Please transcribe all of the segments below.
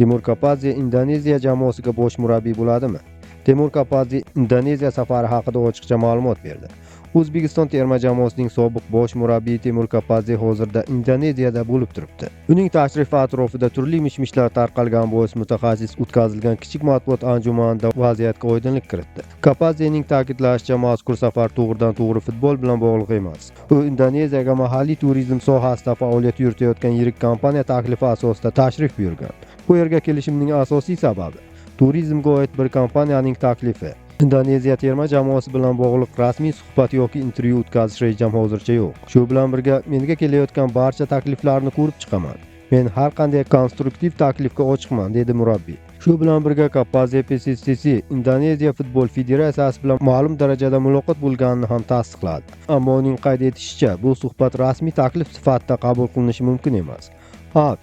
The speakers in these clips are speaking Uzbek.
Timur Kapadze Indoneziya jamoasiga bosh murabbiy bo'ladimi? Timur Kapadze Indoneziya safari haqida ochiqcha ma'lumot berdi. O'zbekiston terma jamoasining sobiq bosh murabbiyi Timur Kapadze hozirda Indoneziyada bo'lib turibdi. Uning tashrifi atrofida turli mish-mishlar tarqalgan bois mutaxassis o'tkazilgan kichik matbuot anjumanida vaziyatga oydinlik kiritdi. Kapadzening ta'kidlashicha, mazkur safar to'g'ridan-to'g'ri futbol bilan bog'liq emas. U Indoneziyaga mahalliy turizm sohasida faoliyat yuritayotgan yirik kompaniya taklifi asosida tashrif buyurgan. Bu yerga kelishimning asosiy sababi turizmga oid bir kompaniyaning taklifi. Indoneziya terma jamoasi bilan bog'liq rasmiy suhbat yoki intervyu o'tkazish rejam hozircha yo'q. Shu bilan birga menga kelayotgan barcha takliflarni ko'rib chiqaman. Men har qanday konstruktiv taklifga ochiqman, dedi murabbiy. Shu bilan birga Kapadze PSSC Indoneziya futbol federatsiyasi bilan ma'lum darajada muloqot bo'lganini ham tasdiqladi. Ammo uning qayd etishicha, bu suhbat rasmiy taklif sifatida qabul qilinishi mumkin emas.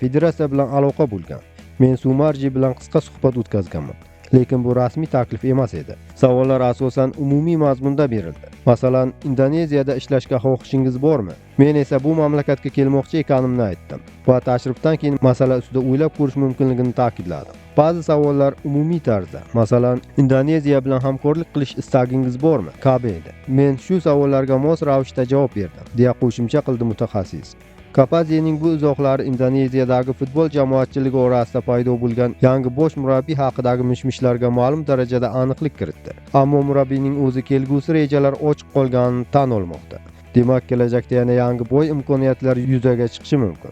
Federatsiya bilan aloqa bo'lgan. Men Sumarji bilan qisqa suhbat o'tkazganman, lekin bu rasmiy taklif emas edi. Savollar asosan umumiy mazmunda berildi. Masalan, Indoneziyada ishlashga xohishingiz bormi? Men esa bu mamlakatga kelmoqchi ekanimni aytdim va tashrifdan keyin masala ustida o'ylab ko'rish mumkinligini ta'kidladim. Ba'zi savollar umumiy tarzda, masalan, Indoneziya bilan hamkorlik qilish istagingiz bormi? kabi edi. Men shu savollarga mos ravishda javob berdim, deya qo'shimcha qildi mutaxassis. Kapadzening bu izohlari Indoneziyadagi futbol jamoatchiligi orasida paydo bo'lgan yangi bosh murabbiy haqidagi mish-mishlarga ma'lum darajada aniqlik kiritdi. Ammo murabbiyning o'zi kelgusi rejalar ochiq qolganini tan olmoqda. Demak, kelajakda yana yangi boy imkoniyatlar yuzaga chiqishi mumkin.